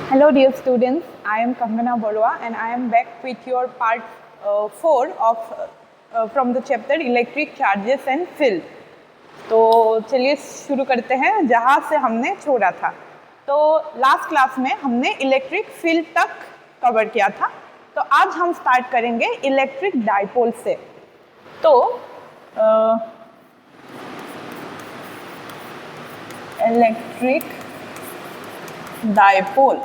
Hello dear students, I am Kangana Barua and I am back with your part 4 of from the chapter Electric Charges and Field. तो चलिए शुरू करते हैं जहाँ से हमने छोड़ा था। तो लास्ट क्लास में हमने इलेक्ट्रिक फील्ड तक कवर किया था, तो आज हम स्टार्ट करेंगे इलेक्ट्रिक डाइपोल से। तो इलेक्ट्रिक डाइपोल,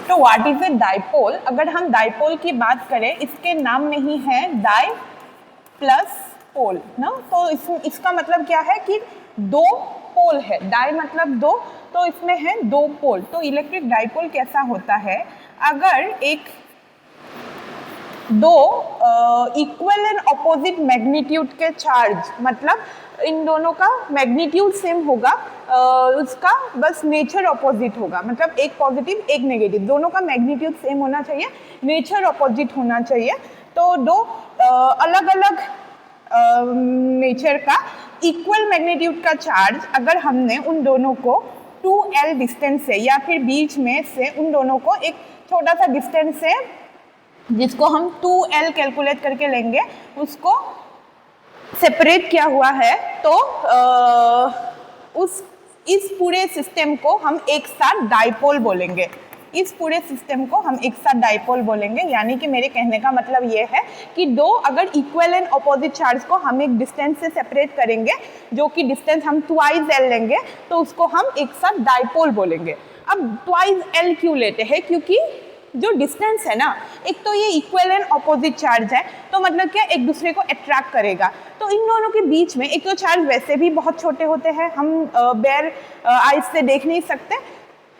तो व्हाट इज ए डाइपोल? अगर हम डाइपोल की बात करें, इसके नाम में ही है डाई प्लस पोल ना, तो इसका मतलब क्या है कि दो पोल है। डाई मतलब दो, तो इसमें है दो पोल। तो इलेक्ट्रिक डाइपोल कैसा होता है? अगर एक दो इक्वल एंड ऑपोजिट मैग्नीट्यूड के चार्ज, मतलब इन दोनों का मैग्नीट्यूड सेम होगा, उसका बस नेचर ऑपोजिट होगा, मतलब एक पॉजिटिव एक नेगेटिव, दोनों का मैग्नीट्यूड सेम होना चाहिए, नेचर ऑपोजिट होना चाहिए। तो दो अलग अलग नेचर का इक्वल मैग्नीट्यूड का चार्ज अगर हमने उन दोनों को 2L डिस्टेंस से या फिर बीच में से उन दोनों को एक छोटा सा डिस्टेंस से, जिसको हम 2L कैलकुलेट करके लेंगे, उसको सेपरेट किया हुआ है, तो इस पूरे सिस्टम को हम एक साथ डाइपोल बोलेंगे। इस पूरे सिस्टम को हम एक साथ डाइपोल बोलेंगे। यानी कि मेरे कहने का मतलब ये है कि दो अगर इक्वल एंड अपोजिट चार्ज को हम एक डिस्टेंस से सेपरेट करेंगे, जो कि डिस्टेंस हम 2L लेंगे, तो उसको हम एक साथ डाइपोल बोलेंगे। अब 2L क्यों लेते हैं? क्योंकि जो डिस्टेंस है ना, एक तो ये इक्वल एंड ऑपोजिट चार्ज है, तो मतलब क्या एक दूसरे को अट्रैक्ट करेगा। तो इन दोनों के बीच में एक तो चार्ज वैसे भी बहुत छोटे होते हैं, हम बेयर आइज से देख नहीं सकते,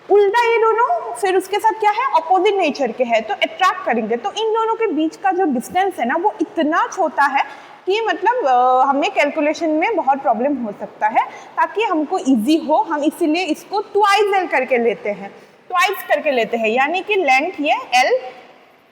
उल्टा ये दोनों फिर उसके साथ क्या है, ऑपोजिट नेचर के हैं, तो अट्रैक्ट करेंगे। तो इन दोनों के बीच का जो डिस्टेंस है ना, वो इतना छोटा है कि मतलब हमें कैलकुलेशन में बहुत प्रॉब्लम हो सकता है। ताकि हमको इजी हो, हम इसीलिए इसको 2L करके लेते हैं, ट्वाइस करके लेते हैं। यानी कि लेंथ ये L,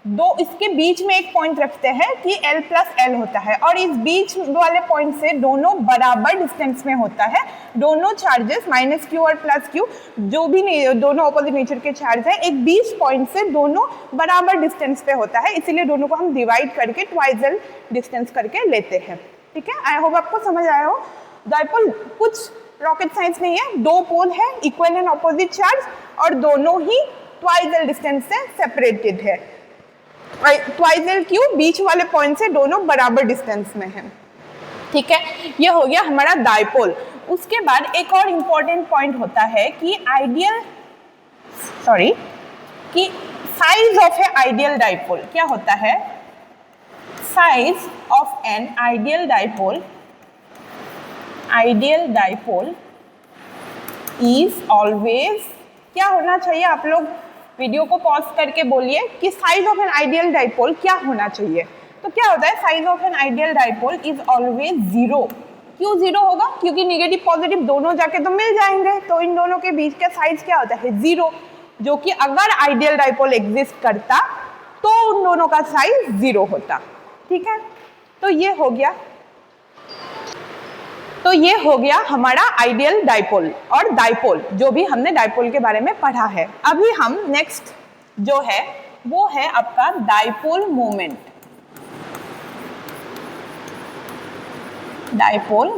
दो इसके बीच में एक पॉइंट रखते हैं कि L प्लस L होता है, और इस बीच वाले पॉइंट से दोनों बराबर डिस्टेंस में होता है। दोनों चार्जेस माइनस Q और प्लस Q, जो भी दोनों ऑपोजिट नेचर के चार्ज है, एक बीच पॉइंट से दोनों बराबर डिस्टेंस पे होता है, इसीलिए दोनों को हम डिवाइड करके 2L डिस्टेंस करके लेते हैं। ठीक है, आई होप आपको समझ आया हो। डाइपोल कुछ रॉकेट साइंस नहीं है, दो पोल है, इक्वल एंड ऑपोजिट चार्ज, और दोनों ही 2L डिस्टेंस से सेपरेटेड है। 2L क्यों? बीच वाले पॉइंट से दोनों बराबर डिस्टेंस में है। ठीक है, ये हो गया हमारा डाइपोल। उसके बाद एक और इम्पोर्टेंट पॉइंट होता है कि size of a ideal dipole. क्या होता है? Size of an ideal dipole is always, क्या होना चाहिए? आप लोग वीडियो को पॉज करके बोलिए कि size of an ideal dipole क्या होना चाहिए। तो क्या होता है? Size of an ideal dipole is always 0। क्यों 0 होगा? क्योंकि नेगेटिव पॉजिटिव दोनों जाके तो मिल जाएंगे, तो इन दोनों के बीच का साइज क्या होता है? 0, जो कि अगर आइडियल डाइपोल एग्जिस्ट करता तो उन दोनों का साइज 0 होता। ठीक है, तो ये हो गया हमारा आइडियल डाइपोल और डाइपोल, जो भी हमने डाइपोल के बारे में पढ़ा है। अभी हम नेक्स्ट जो है वो है आपका डाइपोल मोमेंट। तो डाइपोल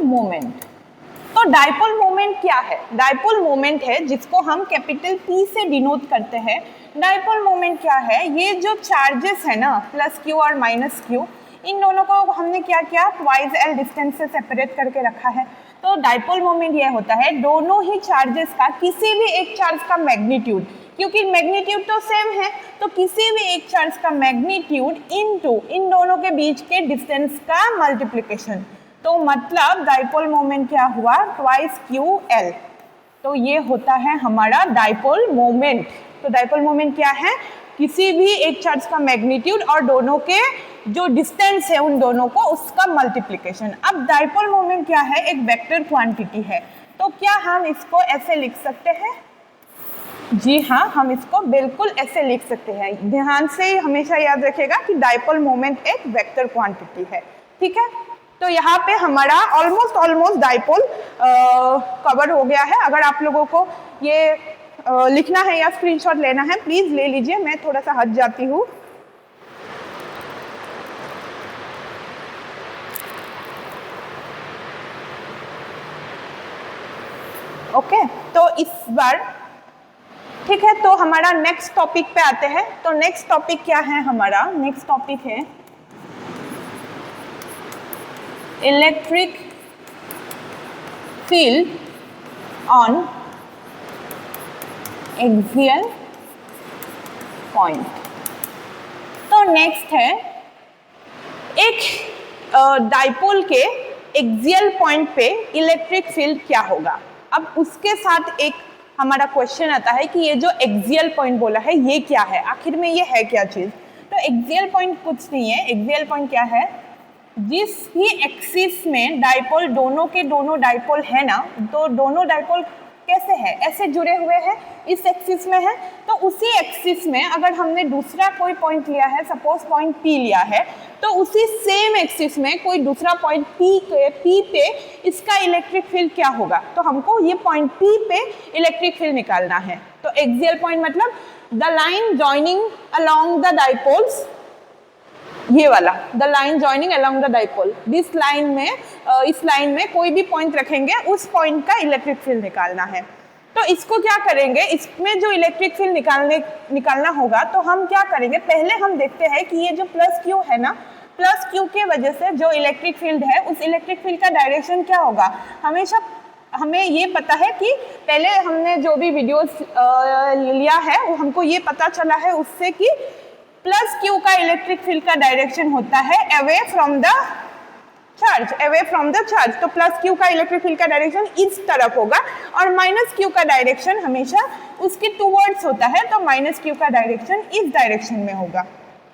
मोमेंट क्या है? डाइपोल मोमेंट है जिसको हम कैपिटल P से डिनोट करते हैं। डाइपोल मोमेंट क्या है? ये जो चार्जेस है ना, प्लस Q और माइनस Q, इन दोनों को हमने क्या किया? 2L डिस्टेंस से सेपरेट करके रखा है। तो डाइपोल मोमेंट ये होता है दोनों ही चार्जेस का, किसी भी एक चार्ज का मैग्नीट्यूड, क्योंकि मैग्नीट्यूड तो सेम है, तो किसी भी एक चार्ज का मैग्नीट्यूड इनटू इन दोनों के बीच के डिस्टेंस का मल्टीप्लिकेशन। तो मतलब डाइपोल मोमेंट क्या हुआ? 2QL। तो ये होता है हमारा डाइपोल मोमेंट। तो डाइपोल मोमेंट क्या है? किसी भी एक चार्ज का मैग्नीट्यूड और दोनों के जो डिस्टेंस है उन दोनों को, उसका मल्टीप्लिकेशन। अब डाइपोल मोमेंट क्या है? एक वेक्टर क्वांटिटी है। तो क्या हम इसको ऐसे लिख सकते हैं? जी हाँ, हम इसको बिल्कुल ऐसे लिख सकते हैं। ध्यान से हमेशा याद रखिएगा कि डाइपोल मोमेंट एक वेक्टर क्वांटिटी है। ठीक है, तो यहाँ पे हमारा ऑलमोस्ट डाइपोल कवर हो गया है। अगर आप लोगों को ये लिखना है या स्क्रीनशॉट लेना है प्लीज ले लीजिए, मैं थोड़ा सा हट जाती हूँ। ओके, तो इस बार ठीक है, तो हमारा नेक्स्ट टॉपिक पे आते हैं। तो नेक्स्ट टॉपिक क्या है हमारा? नेक्स्ट टॉपिक है electric field on axial point. तो नेक्स्ट है एक डाइपोल के एक्सियल पॉइंट पे इलेक्ट्रिक फील्ड क्या होगा। अब उसके साथ एक हमारा क्वेश्चन आता है कि ये जो एक्सियल पॉइंट बोला है ये क्या है, आखिर में ये है क्या चीज। तो एक्सियल पॉइंट कुछ नहीं है, एक्सियल पॉइंट क्या है? जिस भी एक्सिस में डाइपोल, दोनों के दोनों डाइपोल है ना, तो दोनों डाइपोल कैसे है, ऐसे जुड़े हुए हैं, इस एक्सिस में है। तो उसी एक्सिस में अगर हमने दूसरा कोई पॉइंट लिया है, सपोज पॉइंट P लिया है, तो उसी सेम एक्सिस में कोई दूसरा पॉइंट P पे इसका इलेक्ट्रिक फील्ड क्या होगा। तो हमको ये पॉइंट P पे इलेक्ट्रिक फील्ड निकालना है। तो एक्सियल पॉइंट मतलब the line joining along the dipoles, ये वाला the line joining along the dipole, this line में इस लाइन में कोई भी पॉइंट रखेंगे, उस पॉइंट का इलेक्ट्रिक फील्ड निकालना है। तो इसको क्या करेंगे, इसमें जो इलेक्ट्रिक फील्ड निकालना होगा, तो हम क्या करेंगे, पहले हम देखते हैं कि ये जो प्लस क्यू है ना, प्लस क्यू के वजह से जो इलेक्ट्रिक फील्ड है, उस इलेक्ट्रिक फील्ड का डायरेक्शन क्या होगा। हमेशा हमें ये पता है कि पहले हमने जो भी वीडियोस लिया है वो हमको ये पता चला है उससे कि प्लस क्यू का इलेक्ट्रिक फील्ड का डायरेक्शन होता है away from the charge, away from the charge. तो प्लस क्यू का इलेक्ट्रिक फील्ड का डायरेक्शन इस तरफ होगा और माइनस क्यू का डायरेक्शन हमेशा उसके टूवर्ड्स होता है, तो माइनस क्यू का डायरेक्शन इस डायरेक्शन में होगा,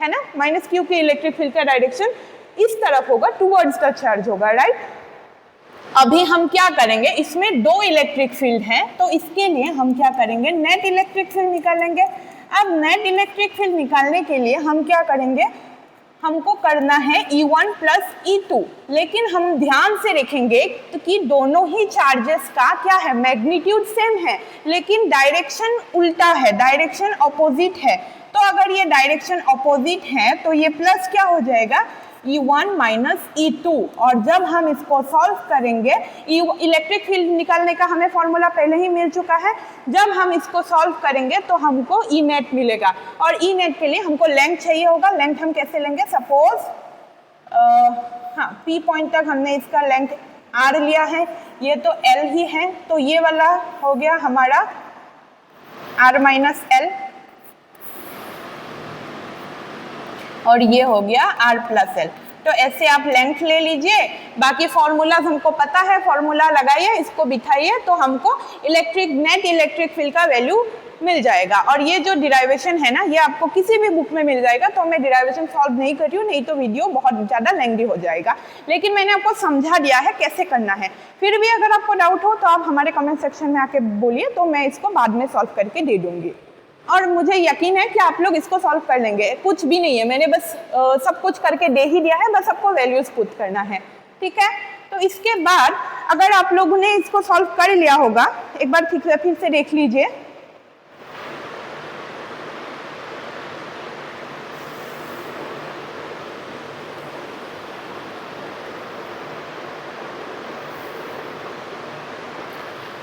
है ना। माइनस क्यू के इलेक्ट्रिक फील्ड का डायरेक्शन इस तरफ होगा, टूवर्ड्स द चार्ज होगा, राइट। अभी हम क्या करेंगे, इसमें दो इलेक्ट्रिक फील्ड हैं, तो इसके लिए हम क्या करेंगे, नेट इलेक्ट्रिक फील्ड निकालेंगे। अब नेट इलेक्ट्रिक फील्ड निकालने के लिए हम क्या करेंगे, हमको करना है E1 प्लस E2, लेकिन हम ध्यान से देखेंगे तो कि दोनों ही चार्जेस का क्या है, मैग्नीट्यूड सेम है, लेकिन डायरेक्शन उल्टा है, डायरेक्शन ऑपोजिट है। तो अगर ये डायरेक्शन ऑपोजिट है तो ये प्लस क्या हो जाएगा, E1 माइनस E2। और जब हम इसको सॉल्व करेंगे, इलेक्ट्रिक फील्ड निकालने का हमें फॉर्मूला पहले ही मिल चुका है, जब हम इसको सॉल्व करेंगे तो हमको E नेट मिलेगा। और E नेट के लिए हमको लेंथ चाहिए होगा। लेंथ हम कैसे लेंगे, सपोज हाँ P पॉइंट तक हमने इसका लेंथ R लिया है, ये तो L ही है, तो ये वाला हो गया हमारा R माइनस L और ये हो गया R प्लस L। तो ऐसे आप लेंथ ले लीजिए, बाकी फॉर्मूला हमको पता है, फॉर्मूला लगाइए, इसको बिठाइए, तो हमको नेट इलेक्ट्रिक फील्ड का वैल्यू मिल जाएगा। और ये जो डिराइवेशन है ना, ये आपको किसी भी बुक में मिल जाएगा, तो मैं डिराइवेशन सॉल्व नहीं कर रही हूँ, नहीं तो वीडियो बहुत ज़्यादा लेंथी हो जाएगा, लेकिन मैंने आपको समझा दिया है कैसे करना है। फिर भी अगर आपको डाउट हो तो आप हमारे कमेंट सेक्शन में आके बोलिए, तो मैं इसको बाद में सॉल्व करके दे दूँगी। और मुझे यकीन है कि आप लोग इसको सॉल्व कर लेंगे, कुछ भी नहीं है, मैंने बस सब कुछ करके दे ही दिया है, बस आपको वैल्यूज पुट करना है, ठीक है। तो इसके बाद अगर आप लोगों ने इसको सॉल्व कर लिया होगा, एक बार फिर से देख लीजिए।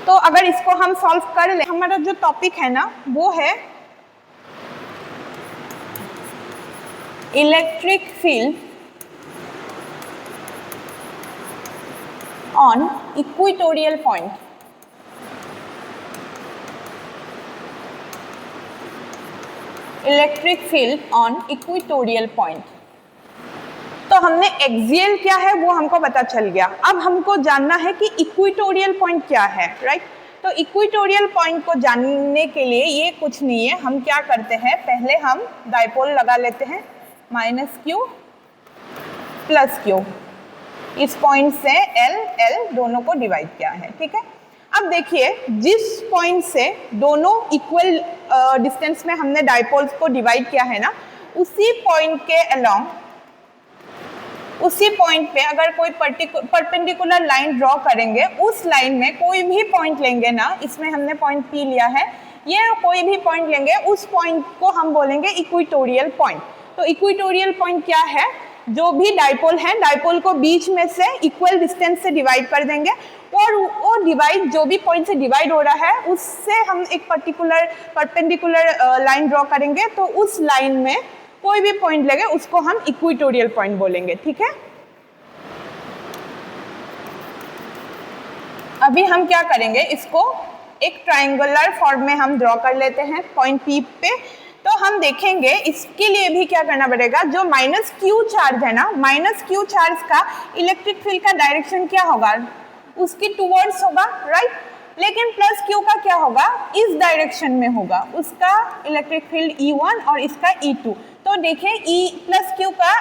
तो अगर इसको हम सॉल्व कर ले, हमारा जो टॉपिक है ना वो है electric field on equatorial point. Electric field on equatorial point. तो हमने एक्सियल क्या है वो हमको पता चल गया, अब हमको जानना है कि इक्वेटोरियल पॉइंट क्या है, राइट। तो इक्वेटोरियल पॉइंट को जानने के लिए ये कुछ नहीं है, हम क्या करते हैं, पहले हम डाइपोल लगा लेते हैं, माइनस क्यू प्लस क्यू, इस पॉइंट से L दोनों को डिवाइड किया है, ठीक है। अब देखिए, जिस पॉइंट से दोनों इक्वल डिस्टेंस में हमने डाइपोल्स को डिवाइड किया है ना, उसी पॉइंट के अलोंग उसी पॉइंट पे अगर कोई परपेंडिकुलर लाइन ड्रॉ करेंगे, उस लाइन में कोई भी पॉइंट लेंगे ना, इसमें हमने पॉइंट P लिया है, ये कोई भी पॉइंट लेंगे, उस पॉइंट को हम बोलेंगे इक्वेटोरियल पॉइंट। तो इक्वेटोरियल पॉइंट क्या है? जो भी डाइपोल है, डाइपोल को बीच में से इक्वल डिस्टेंस से डिवाइड कर देंगे और वो डिवाइड जो भी पॉइंट से डिवाइड हो रहा है उससे हम एक पर्टिकुलर परपेंडिकुलर लाइन ड्रॉ करेंगे, तो उस लाइन में कोई भी पॉइंट लेंगे उसको हम इक्वेटोरियल पॉइंट बोलेंगे। ठीक है, अभी हम क्या करेंगे, इसको एक ट्रायंगुलर फॉर्म में हम ड्रॉ कर लेते हैं पॉइंट P पे। तो हम देखेंगे इसके लिए भी क्या करना पड़ेगा, जो -q चार्ज है ना, -q चार्ज का इलेक्ट्रिक फील्ड का डायरेक्शन क्या होगा, उसकी टूवर्ड्स होगा, राइट। लेकिन +q का क्या होगा, इस डायरेक्शन में होगा, उसका इलेक्ट्रिक फील्ड E1 और इसका E2। तो देखिए +q का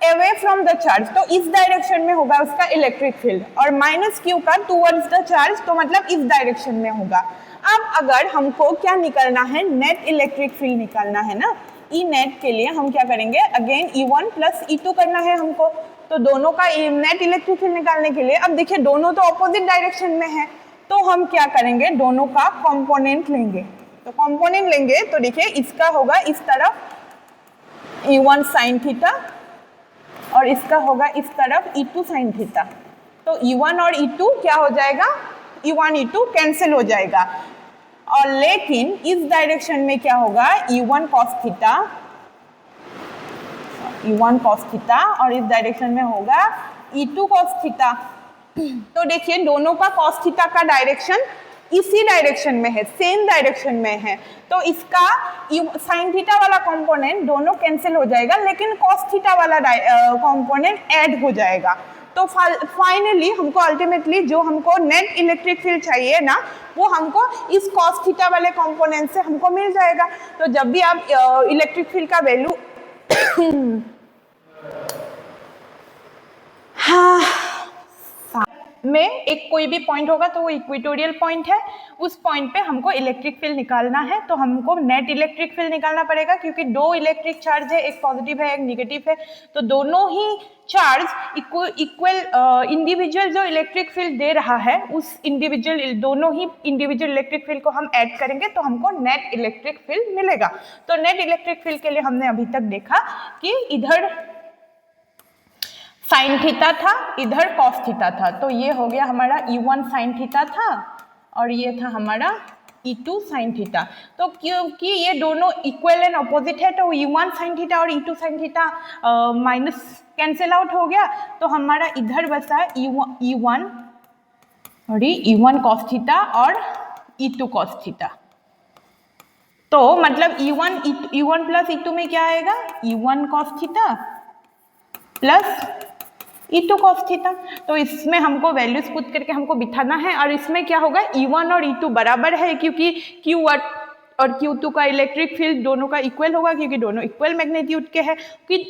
अवे फ्रॉम द चार्ज, तो इस डायरेक्शन में होगा उसका इलेक्ट्रिक फील्ड, और -q का टूवर्ड्स द चार्ज, तो मतलब इस डायरेक्शन में होगा। अब अगर हमको क्या निकालना है, नेट इलेक्ट्रिक फील्ड निकालना है ना, ई नेट के लिए हम क्या करेंगे, अगेन E1 + E2 करना है हमको। तो दोनों का नेट इलेक्ट्रिक फील्ड निकालने के लिए, अब देखिए दोनों तो अपोजिट डायरेक्शन में है, तो हम क्या करेंगे, दोनों का कंपोनेंट लेंगे। तो कंपोनेंट लेंगे तो देखिए इसका होगा इस तरफ E1 sin थीटा और इसका होगा इस तरफ E2 sin थीटा। तो E1 और E2 क्या हो जाएगा, E1 E2 कैंसिल हो जाएगा, और लेकिन इस डायरेक्शन में क्या होगा, E1 cos theta, E1 cos theta, और इस डायरेक्शन में होगा E2 cos थीटा। तो देखिए दोनों का cos थीटा का डायरेक्शन इसी डायरेक्शन में है, सेम डायरेक्शन में है, तो इसका sin थीटा वाला कंपोनेंट दोनों कैंसिल हो जाएगा, लेकिन cos थीटा वाला कंपोनेंट ऐड हो जाएगा। तो फाइनली हमको अल्टीमेटली जो हमको नेट इलेक्ट्रिक फील्ड चाहिए ना, वो हमको इस cos थीटा वाले कंपोनेंट से हमको मिल जाएगा। तो जब भी आप इलेक्ट्रिक फील्ड का वैल्यू में एक कोई भी पॉइंट होगा तो वो इक्वेटोरियल पॉइंट है, उस पॉइंट पे हमको इलेक्ट्रिक फील्ड निकालना है। तो हमको नेट इलेक्ट्रिक फील्ड निकालना पड़ेगा, क्योंकि दो इलेक्ट्रिक चार्ज है, एक पॉजिटिव है एक निगेटिव है, तो दोनों ही चार्ज इक्वल इंडिविजुअल जो इलेक्ट्रिक फील्ड दे रहा है, उस इंडिविजुअल दोनों ही इंडिविजुअल इलेक्ट्रिक फील्ड को हम ऐड करेंगे तो हमको नेट इलेक्ट्रिक फील्ड मिलेगा। तो नेट इलेक्ट्रिक फील्ड के लिए हमने अभी तक देखा कि इधर साइन थीटा था, इधर कॉस थीटा था, तो ये हो गया हमारा E1 साइन थीटा था और ये था हमारा E2 साइन थीटा। तो क्योंकि ये दोनों इक्वल एंड अपोजिट है, तो E1 साइन थीटा और E2 sine theta minus cancel out हो गया, तो हमारा इधर बचा E1 कॉस थीटा और E2 कॉस थीटा। तो मतलब E1 प्लस E2 में क्या आएगा, E1 cos theta plus E2 cos theta. तो इसमें हमको वैल्यूज पुट करके हमको बिठाना है, और इसमें क्या होगा, E1 और E2 बराबर है, क्योंकि Q1 और Q2 का इलेक्ट्रिक फील्ड दोनों का इक्वल होगा, क्योंकि दोनों इक्वल मैग्नीट्यूड के हैं,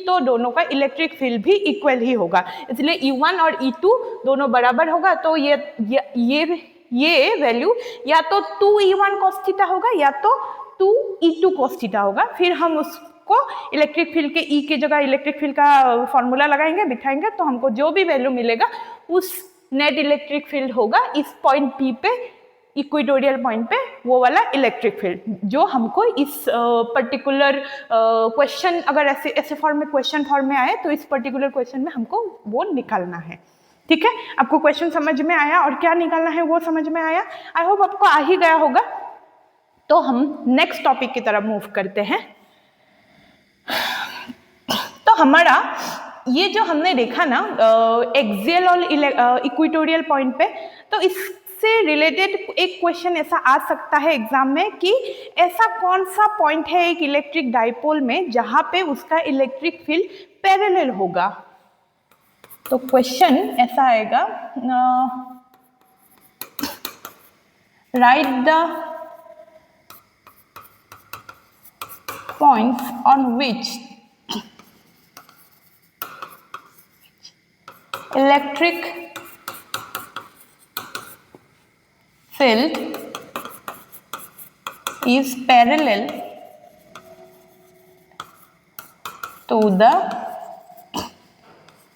तो दोनों का इलेक्ट्रिक फील्ड भी इक्वल ही होगा, इसलिए E1 और E2 दोनों बराबर होगा। तो ये वैल्यू या तो 2E1 cos थीटा होगा या तो 2E2 cos थीटा होगा। फिर हम उसको इलेक्ट्रिक फील्ड के E की जगह इलेक्ट्रिक फील्ड का फॉर्मूला लगाएंगे, बिठाएंगे, तो हमको जो भी वैल्यू मिलेगा उस नेट इलेक्ट्रिक फील्ड होगा इस पॉइंट P पे, इक्वेटोरियल पॉइंट पे, वो वाला इलेक्ट्रिक फील्ड जो हमको इस पर्टिकुलर क्वेश्चन, अगर ऐसे फॉर्म में क्वेश्चन फॉर्म में आए तो इस पर्टिकुलर क्वेश्चन में हमको वो निकालना है। ठीक है, आपको क्वेश्चन समझ में आया और क्या निकालना है वो समझ में आया, आई होप आपको आ ही गया होगा। तो हम नेक्स्ट टॉपिक की तरफ मूव करते हैं। तो हमारा ये जो हमने देखा ना एक्सियल और इक्वेटोरियल पॉइंट पे, तो इससे रिलेटेड एक क्वेश्चन ऐसा आ सकता है एग्जाम में कि ऐसा कौन सा पॉइंट है एक इलेक्ट्रिक डाइपोल में जहां पे उसका इलेक्ट्रिक फील्ड पैरेलल होगा। तो क्वेश्चन ऐसा आएगा, right the points on which electric field is parallel to the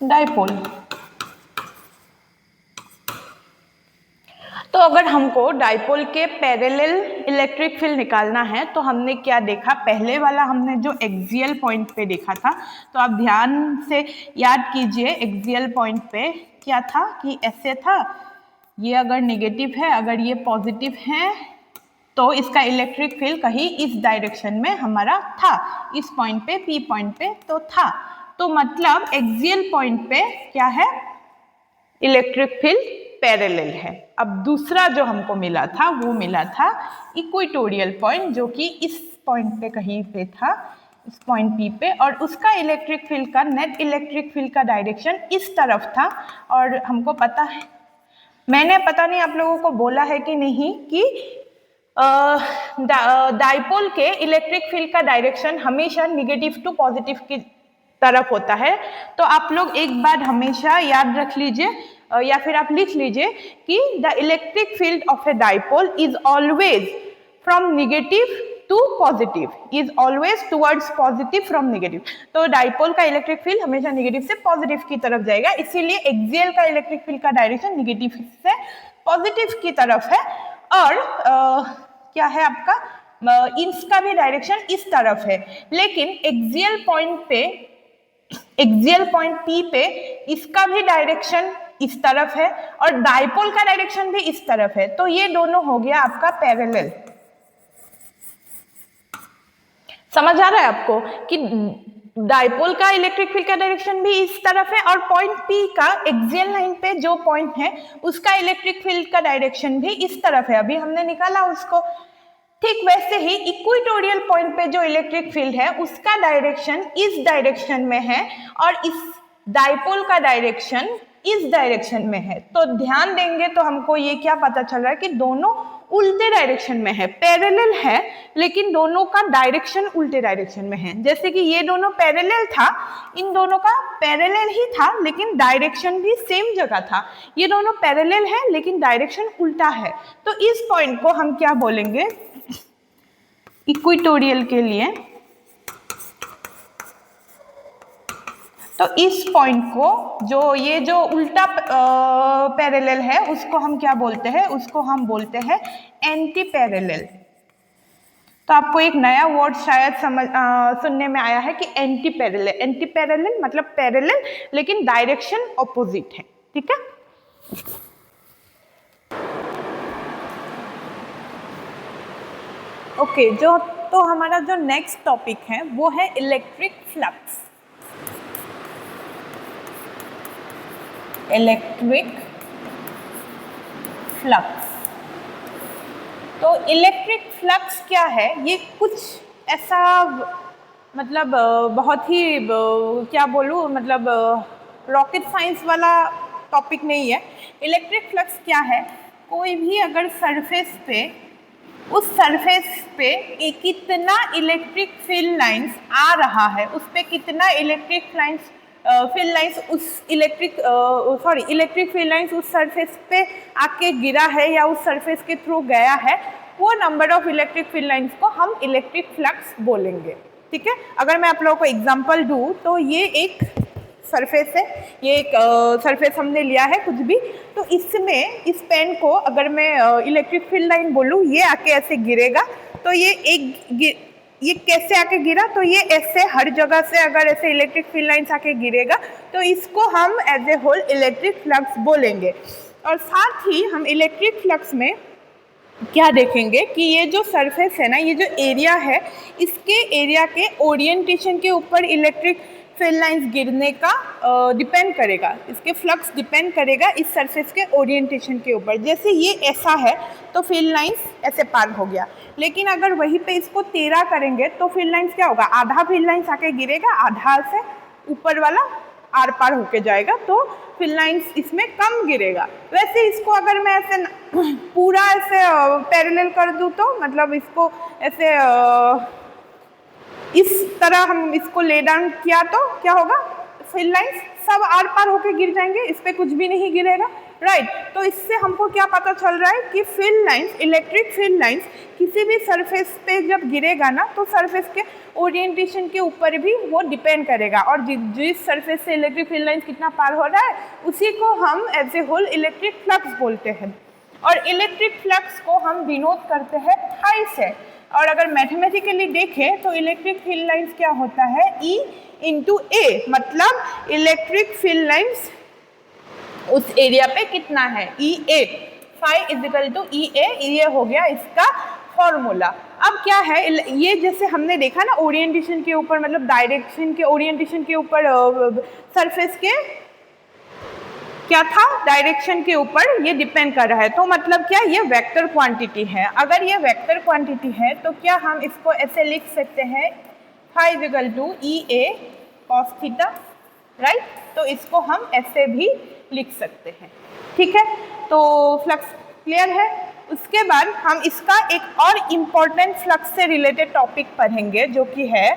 dipole. तो अगर हमको डाइपोल के पैरेलल इलेक्ट्रिक फील्ड निकालना है तो हमने क्या देखा, पहले वाला हमने जो एक्सियल पॉइंट पे देखा था, तो आप ध्यान से याद कीजिए एक्सियल पॉइंट पे क्या था कि ऐसे था, ये अगर नेगेटिव है अगर ये पॉजिटिव है तो इसका इलेक्ट्रिक फील्ड कहीं इस डायरेक्शन में हमारा था, इस पॉइंट पे पी पॉइंट पे तो था। तो मतलब एक्सियल पॉइंट पे क्या है, इलेक्ट्रिक फील्ड पैरेलल है। अब दूसरा जो हमको मिला था वो मिला था इक्वेटोरियल पॉइंट, जो कि इस पॉइंट पे कहीं पे था, इस पॉइंट पी पे, और उसका इलेक्ट्रिक फील्ड का नेट इलेक्ट्रिक फील्ड का डायरेक्शन इस तरफ था। और हमको पता है, मैंने पता नहीं आप लोगों को बोला है कि नहीं, कि डाइपोल के इलेक्ट्रिक फील्ड का डायरेक्शन हमेशा निगेटिव टू पॉजिटिव की तरफ होता है। तो आप लोग एक बार हमेशा याद रख लीजिए या फिर आप लिख लीजिए कि the electric field of a dipole is always from negative to positive, is always towards positive from negative. तो डाइपोल का इलेक्ट्रिक फील्ड हमेशा निगेटिव से पॉजिटिव की तरफ जाएगा, इसीलिए एक्सियल का इलेक्ट्रिक फील्ड का डायरेक्शन निगेटिव से पॉजिटिव की तरफ है। और क्या है आपका, इसका भी डायरेक्शन इस तरफ है, लेकिन एक्सियल पॉइंट P पे इसका भी डायरेक्शन इस तरफ है और डाइपोल का डायरेक्शन भी इस तरफ है। तो ये दोनों हो गया आपका पैरेलल। समझ आ रहा है आपको कि डाइपोल का इलेक्ट्रिक फील्ड का डायरेक्शन भी इस तरफ है और पॉइंट P का एक्सियल लाइन पे जो पॉइंट है उसका इलेक्ट्रिक फील्ड का डायरेक्शन भी इस तरफ है, अभी हमने निकाला उसको। ठीक वैसे ही इक्वेटोरियल पॉइंट पे जो इलेक्ट्रिक फील्ड है उसका डायरेक्शन इस डायरेक्शन में है और इस डाइपोल का डायरेक्शन इस डायरेक्शन में है। तो ध्यान देंगे तो हमको ये क्या पता चल रहा है कि दोनों उल्टे डायरेक्शन में है, पैरेलल है लेकिन दोनों का डायरेक्शन उल्टे डायरेक्शन में है। जैसे कि ये दोनों पैरेलल था, इन दोनों का पैरेलल ही था लेकिन डायरेक्शन भी सेम जगह था। ये दोनों पैरेलल है लेकिन डायरेक्शन उल्टा है। तो इस पॉइंट को हम क्या बोलेंगे, इक्वेटोरियल के लिए, तो इस पॉइंट को जो ये जो उल्टा पैरेलल है उसको हम क्या बोलते हैं, उसको हम बोलते हैं एंटी पैरेलल। तो आपको एक नया वर्ड शायद सुनने में आया है कि एंटी पैरेलल। एंटी पैरेलल मतलब पैरेलल लेकिन डायरेक्शन ऑपोजिट है, ठीक है। ओके, तो हमारा जो नेक्स्ट टॉपिक है वो है इलेक्ट्रिक फ्लक्स। इलेक्ट्रिक फ्लक्स, तो इलेक्ट्रिक फ्लक्स क्या है, ये कुछ ऐसा मतलब बहुत ही क्या बोलूँ, मतलब रॉकेट साइंस वाला टॉपिक नहीं है। इलेक्ट्रिक फ्लक्स क्या है, कोई भी अगर सरफेस पे, उस सरफेस पे कितना इलेक्ट्रिक फील्ड लाइंस आ रहा है, उस पे कितना इलेक्ट्रिक फील्ड लाइंस उस इलेक्ट्रिक फील्ड लाइंस उस सरफेस पे आके गिरा है या उस सरफेस के थ्रू गया है, वो number of electric field lines को हम इलेक्ट्रिक फ्लक्स बोलेंगे, ठीक है। अगर मैं आप लोगों को एग्जांपल दूं तो ये एक सरफेस है, ये एक सरफेस हमने लिया है कुछ भी, तो इसमें इस पेन को अगर मैं इलेक्ट्रिक फील्ड लाइन बोलूँ, ये आके ऐसे गिरेगा, तो ये कैसे आके गिरा, तो ये ऐसे हर जगह से अगर ऐसे इलेक्ट्रिक फील्ड लाइन्स आके गिरेगा तो इसको हम as a whole electric flux बोलेंगे। और साथ ही हम इलेक्ट्रिक फ्लक्स में क्या देखेंगे कि ये जो सरफेस है ना, ये जो एरिया है, इसके एरिया के ओरिएंटेशन के ऊपर इलेक्ट्रिक फील्ड लाइंस गिरने का डिपेंड करेगा, इसके फ्लक्स डिपेंड करेगा इस सरफेस के ओरिएंटेशन के ऊपर। जैसे ये ऐसा है तो फील्ड लाइंस ऐसे पार हो गया, लेकिन अगर वहीं पे इसको टेढ़ा करेंगे तो फील्ड लाइंस क्या होगा, आधा फील्ड लाइंस आके गिरेगा, आधा से ऊपर वाला आर पार होके जाएगा, तो फील्ड लाइंस इसमें कम गिरेगा। वैसे इसको अगर मैं ऐसे पूरा ऐसे पैरेलल कर दूँ तो मतलब इसको ऐसे इस तरह हम इसको ले डाउन किया तो क्या होगा, फील्ड लाइंस सब आर पार होके गिर जाएंगे, इस पर कुछ भी नहीं गिरेगा। राइट। तो इससे हमको क्या पता चल रहा है कि field lines, electric field lines किसी भी सरफेस पे जब गिरेगा ना तो सरफेस के ओरिएंटेशन के ऊपर भी वो डिपेंड करेगा, और जिस सरफेस से इलेक्ट्रिक फील्ड लाइंस कितना पार हो रहा है उसी को हम as a whole electric flux बोलते हैं। और इलेक्ट्रिक फ्लक्स को हम डिनोट करते हैं फाई से। और अगर मैथमेटिकली देखें तो इलेक्ट्रिक फील्ड लाइंस क्या होता है, E इंटू ए, मतलब इलेक्ट्रिक फील्ड लाइंस उस एरिया पे कितना है, ई ए, फाई इजिकल टू ई ए, ये हो गया इसका फॉर्मूला। अब क्या है, ये जैसे हमने देखा ना ओरिएंटेशन के ऊपर, मतलब डायरेक्शन के ओरिएंटेशन के ऊपर सरफेस के क्या था, डायरेक्शन के ऊपर ये डिपेंड कर रहा है। तो मतलब क्या, ये वेक्टर क्वांटिटी है। अगर ये वेक्टर क्वांटिटी है तो क्या हम इसको ऐसे लिख सकते हैं, phi is equal to E A cos theta, right. तो इसको हम ऐसे भी लिख सकते हैं, ठीक है। तो फ्लक्स क्लियर है। उसके बाद हम इसका एक और इम्पॉर्टेंट फ्लक्स से रिलेटेड टॉपिक पढ़ेंगे जो कि है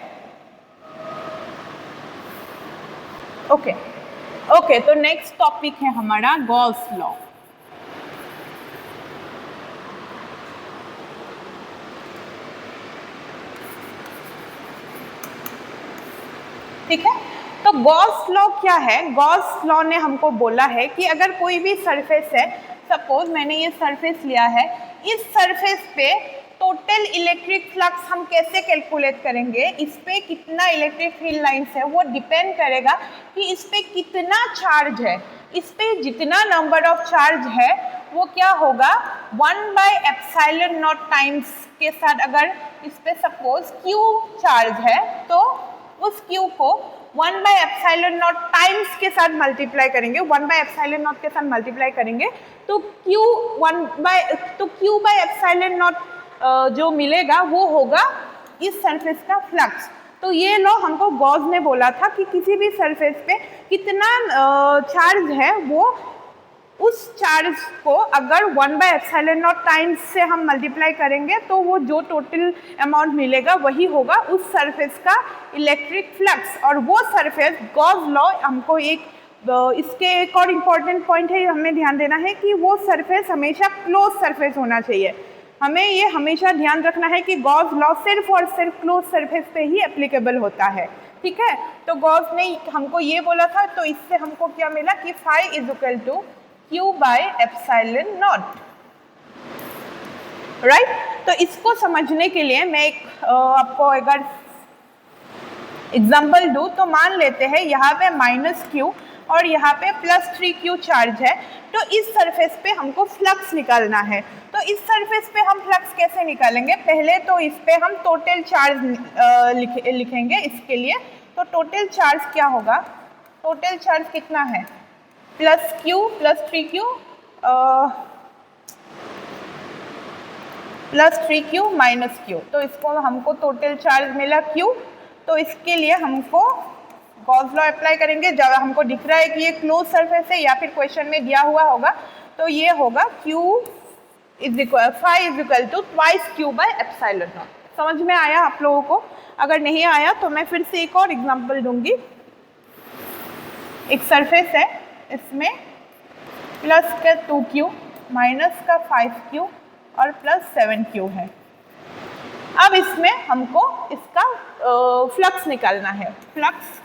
ओके, तो नेक्स्ट टॉपिक है हमारा गॉस लॉ। ठीक है, तो गॉस लॉ क्या है। गॉस लॉ ने हमको बोला है कि अगर कोई भी सरफेस है, सपोज मैंने ये सरफेस लिया है, इस सरफेस पे टोटल इलेक्ट्रिक फ्लक्स हम कैसे कैलकुलेट करेंगे, इस पे कितना इलेक्ट्रिक फील्ड लाइंस है वो डिपेंड करेगा कि इस पे कितना चार्ज है। इस पे जितना नंबर ऑफ चार्ज है वो क्या होगा, 1/ε0 टाइम्स के साथ। अगर इस पे सपोज Q चार्ज है तो उस Q को 1/ε0 टाइम्स के साथ मल्टीप्लाई करेंगे, 1/ε0 के साथ मल्टीप्लाई करेंगे तो Q/ε0 जो मिलेगा वो होगा इस सरफेस का फ्लक्स। तो ये लॉ हमको गॉस ने बोला था कि किसी भी सरफेस पे कितना चार्ज है, वो उस चार्ज को अगर 1/ε0 टाइम्स से हम मल्टीप्लाई करेंगे तो वो जो टोटल अमाउंट मिलेगा वही होगा उस सरफेस का इलेक्ट्रिक फ्लक्स। और वो सरफेस, गॉस लॉ हमको इसके एक और इम्पॉर्टेंट पॉइंट है, हमें ध्यान देना है कि वो सरफेस हमेशा क्लोज सरफेस होना चाहिए। हमें ये हमेशा ध्यान रखना है कि गॉस लॉ सिर्फ और सिर्फ क्लोज सरफेस पे ही एप्लीकेबल होता है, ठीक है। तो गॉस ने हमको ये बोला था, तो इससे हमको क्या मिला कि phi is equal to Q/ε0, right. तो इसको समझने के लिए मैं आपको अगर एग्जाम्पल दूँ तो मान लेते हैं यहाँ पे -Q और यहाँ पे +3Q चार्ज है। तो इस सरफेस पे हमको फ्लक्स निकालना है। तो इस सरफेस पे हम फ्लक्स कैसे निकालेंगे, पहले तो इस पे हम टोटल चार्ज लिखेंगे इसके लिए। तो टोटल चार्ज क्या होगा, टोटल चार्ज कितना है, +Q +3Q +3Q -Q। तो इसको हमको टोटल चार्ज मिला Q। तो इसके लिए हमको गॉस लॉ अप्लाई करेंगे। जब हमको दिख रहा है कि ये क्लोज सरफेस है या फिर क्वेश्चन में दिया हुआ होगा तो ये होगा phi is equal to twice Q/ε0। समझ में आया आप लोगों को? अगर नहीं आया तो मैं फिर से एक और एग्जांपल दूंगी। एक सरफेस है, इसमें प्लस का 2Q माइनस का 5Q और +7Q है। अब इसमें हमको इसका फ्लक्स निकालना है, फ्लक्स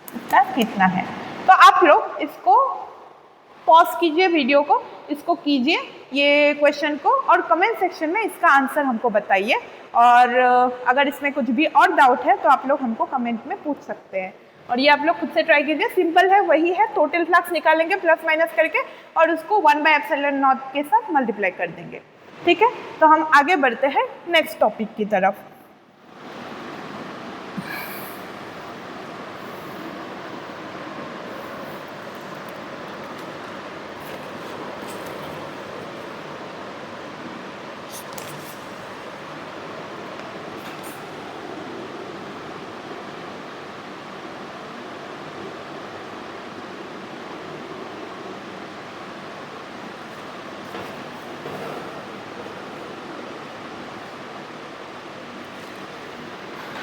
इसका कितना है। तो आप लोग इसको पॉज कीजिए वीडियो को, इसको कीजिए ये क्वेश्चन को, और कमेंट सेक्शन में इसका आंसर हमको बताइए। और अगर इसमें कुछ भी और डाउट है तो आप लोग हमको कमेंट में पूछ सकते हैं। और ये आप लोग खुद से ट्राई कीजिए, सिंपल है, वही है, टोटल फ्लक्स निकालेंगे प्लस माइनस करके और उसको 1/ε0 के साथ मल्टीप्लाई कर देंगे, ठीक है। तो हम आगे बढ़ते हैं नेक्स्ट टॉपिक की तरफ।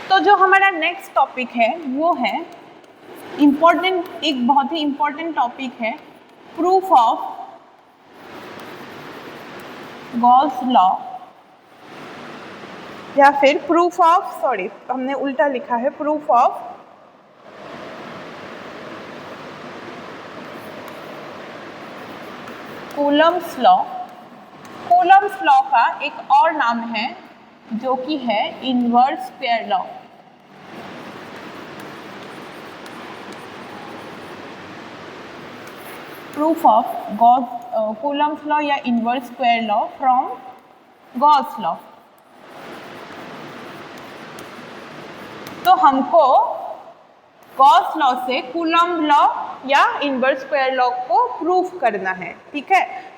तो जो हमारा नेक्स्ट टॉपिक है वो है इम्पॉर्टेंट, एक बहुत ही इम्पॉर्टेंट टॉपिक है, प्रूफ ऑफ गॉस लॉ, या फिर प्रूफ ऑफ, सॉरी हमने उल्टा लिखा है, proof of Coulomb's law. Coulomb's law का एक और नाम है जो कि है inverse square law. Proof of Coulomb's law या inverse square law from Gauss law. तो हमको गॉस लॉ से कूलम्ब लॉ या इनवर्स स्क्वायर लॉ को प्रूफ करना है, ठीक है।